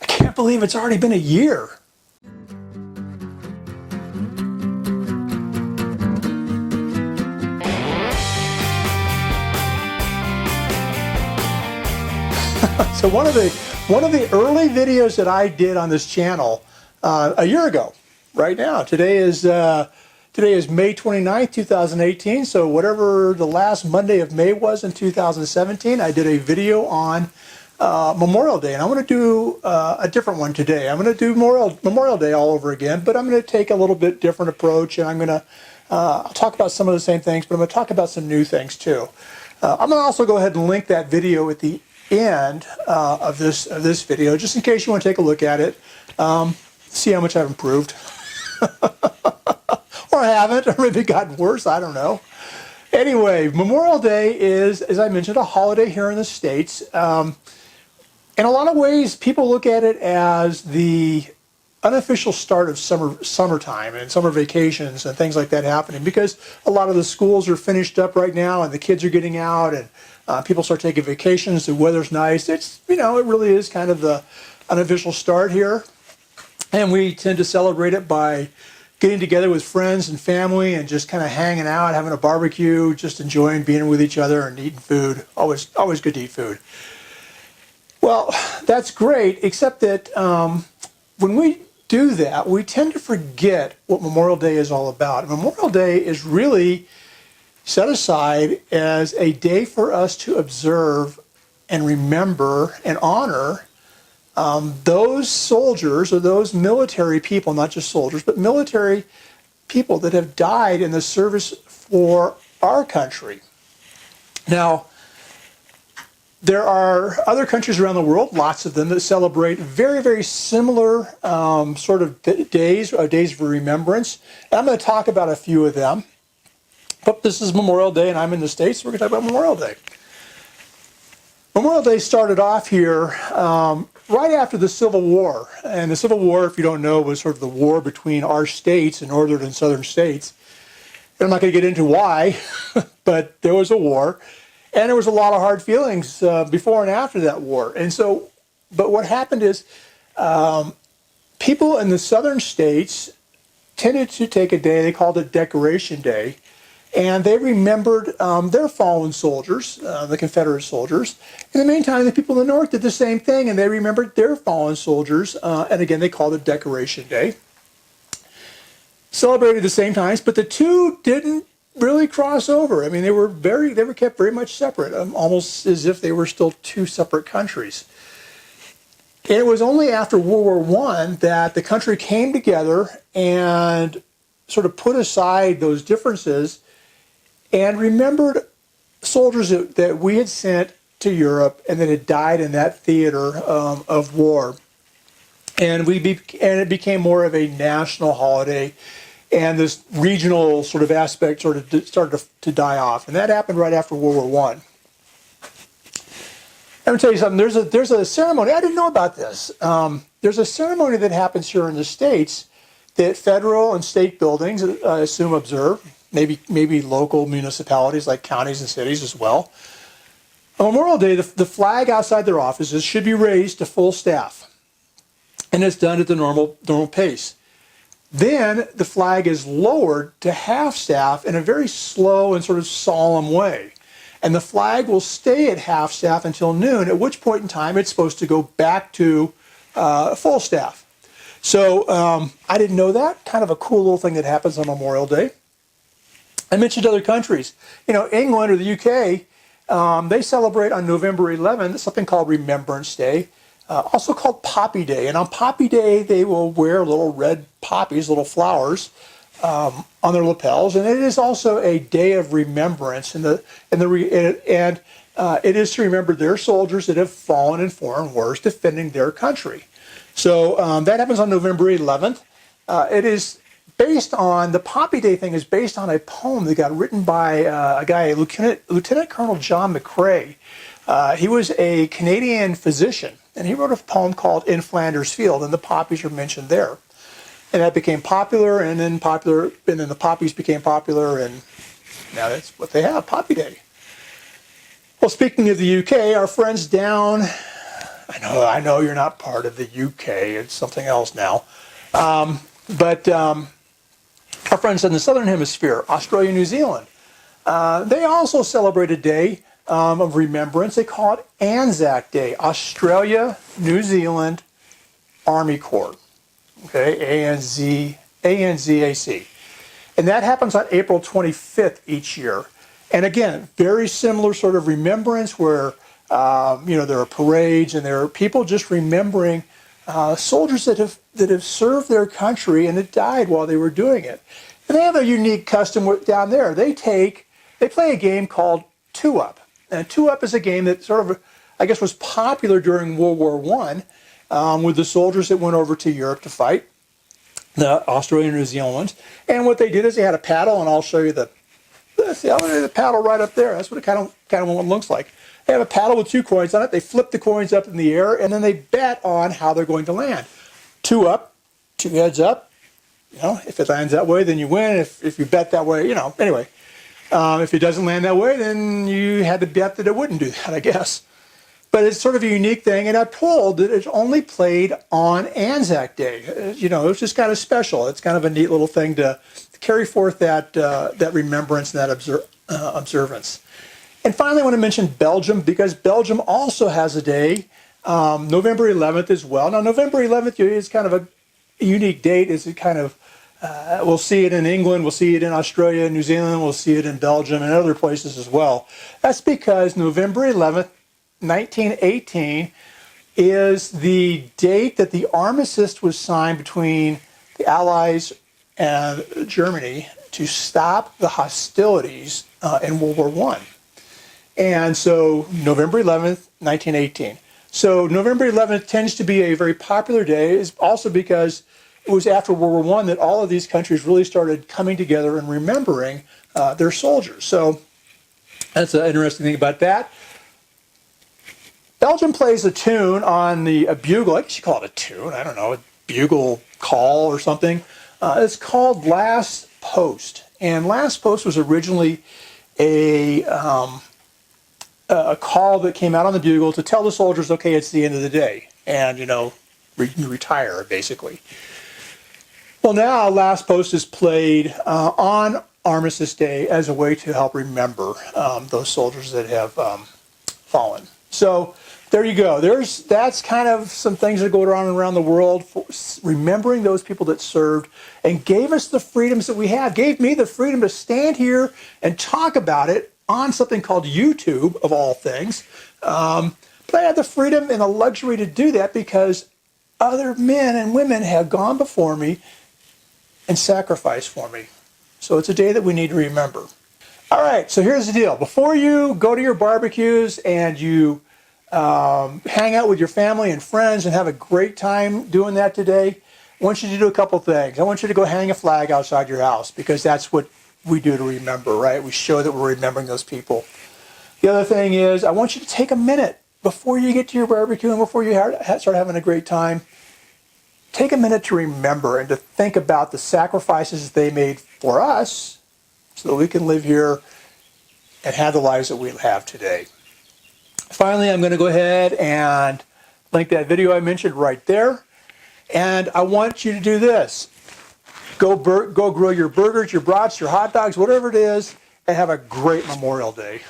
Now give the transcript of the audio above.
I can't believe it's already been a year. So one of the early videos that I did on this channel a year ago, right now. Today is May 29th, 2018. So whatever the last Monday of May was in 2017, I did a video on Memorial Day, and I'm going to do a different one today. I'm going to do Memorial Day all over again, but I'm going to take a little bit different approach, and I'm going to talk about some of the same things, but I'm going to talk about some new things too. I'm going to also go ahead and link that video at the end of this video, just in case you want to take a look at it, see how much I've improved, or haven't, or maybe gotten worse. I don't know. Anyway, Memorial Day is, as I mentioned, a holiday here in the States. In a lot of ways, people look at it as the unofficial start of summertime and summer vacations and things like that happening, because a lot of the schools are finished up right now and the kids are getting out and people start taking vacations. The weather's nice. It's, it really is kind of the unofficial start here. And we tend to celebrate it by getting together with friends and family and just kind of hanging out, having a barbecue, just enjoying being with each other and eating food. Always good to eat food. Well, that's great, except that when we do that, we tend to forget what Memorial Day is all about. Memorial Day is really set aside as a day for us to observe and remember and honor those soldiers or those military people, not just soldiers, but military people that have died in the service for our country. Now, there are other countries around the world, lots of them, that celebrate very, very similar sort of days of remembrance. And I'm going to talk about a few of them. But this is Memorial Day, and I'm in the States, so we're going to talk about Memorial Day. Memorial Day started off here right after the Civil War. And the Civil War, if you don't know, was sort of the war between our states, the northern and southern states. And I'm not going to get into why, but there was a war. And there was a lot of hard feelings before and after that war. And so, but what happened is people in the southern states tended to take a day, they called it Decoration Day, and they remembered their fallen soldiers, the Confederate soldiers. In the meantime, the people in the north did the same thing, and they remembered their fallen soldiers, and again, they called it Decoration Day. Celebrated at the same times, but the two didn't really cross over. I mean, they were kept very much separate, almost as if they were still two separate countries. And it was only after World War I that the country came together and sort of put aside those differences and remembered soldiers that we had sent to Europe and that had died in that theater of war. And it became more of a national holiday. And this regional sort of aspect sort of started to die off. And that happened right after World War I. I'm going to tell you something. There's a ceremony. I didn't know about this. There's a ceremony that happens here in the States that federal and state buildings, I assume, observe. Maybe local municipalities like counties and cities as well. On Memorial Day, the flag outside their offices should be raised to full staff. And it's done at the normal pace. Then the flag is lowered to half-staff in a very slow and sort of solemn way. And the flag will stay at half-staff until noon, at which point in time it's supposed to go back to full staff. So I didn't know that. Kind of a cool little thing that happens on Memorial Day. I mentioned other countries. England or the UK, they celebrate on November 11th something called Remembrance Day. Also called Poppy Day. And on Poppy Day, they will wear little red poppies, little flowers, on their lapels. And it is also a day of remembrance. And it is to remember their soldiers that have fallen in foreign wars defending their country. So that happens on November 11th. It is based on, the Poppy Day thing is based on a poem that got written by a guy, Lieutenant Colonel John McCrae. He was a Canadian physician, and he wrote a poem called In Flanders Field, and the poppies are mentioned there. And that became popular, and then the poppies became popular, and now that's what they have, Poppy Day. Well, speaking of the UK, our friends down I know you're not part of the UK. It's something else now. But our friends in the Southern Hemisphere, Australia, New Zealand, they also celebrate a day of remembrance. They call it Anzac Day. Australia, New Zealand, Army Corps. Okay, ANZAC. And that happens on April 25th each year. And again, very similar sort of remembrance where, there are parades and there are people just remembering soldiers that have served their country and that died while they were doing it. And they have a unique custom down there. They play a game called Two-Up. And Two-Up is a game that sort of, I guess, was popular during World War I with the soldiers that went over to Europe to fight, the Australian and New Zealand. And what they did is they had a paddle, and I'll show you the paddle right up there. That's what it kind of one looks like. They have a paddle with 2 coins on it. They flip the coins up in the air, and then they bet on how they're going to land. 2 up, 2 heads up. If it lands that way, then you win. If you bet that way, anyway. If it doesn't land that way, then you had to bet that it wouldn't do that, I guess. But it's sort of a unique thing, and I'm told that it's only played on Anzac Day. It's just kind of special. It's kind of a neat little thing to carry forth that remembrance and that observance. And finally, I want to mention Belgium, because Belgium also has a day, November 11th as well. Now, November 11th is kind of a unique date. It's kind of we'll see it in England, we'll see it in Australia, New Zealand, we'll see it in Belgium and other places as well. That's because November 11th, 1918 is the date that the armistice was signed between the Allies and Germany to stop the hostilities in World War I. And so November 11th, 1918. So November 11th tends to be a very popular day, is also because it was after World War I that all of these countries really started coming together and remembering their soldiers. So that's an interesting thing about that. Belgium plays a tune on a bugle. I guess you call it a tune. I don't know, a bugle call or something. It's called Last Post. And Last Post was originally a call that came out on the bugle to tell the soldiers, okay, it's the end of the day. And, you retire, basically. Well, now Last Post is played on Armistice Day as a way to help remember those soldiers that have fallen. So there you go. That's kind of some things that go around the world, remembering those people that served and gave us the freedoms that we have. Gave me the freedom to stand here and talk about it on something called YouTube, of all things. But I had the freedom and the luxury to do that because other men and women have gone before me and sacrificed for me. So it's a day that we need to remember. All right, so here's the deal. Before you go to your barbecues and you hang out with your family and friends and have a great time doing that today, I want you to do a couple things. I want you to go hang a flag outside your house, because that's what we do to remember, right? We show that we're remembering those people. The other thing is, I want you to take a minute before you get to your barbecue and before you start having a great time. Take a minute to remember and to think about the sacrifices they made for us so that we can live here and have the lives that we have today. Finally, I'm going to go ahead and link that video I mentioned right there. And I want you to do this. Go grill your burgers, your brats, your hot dogs, whatever it is, and have a great Memorial Day.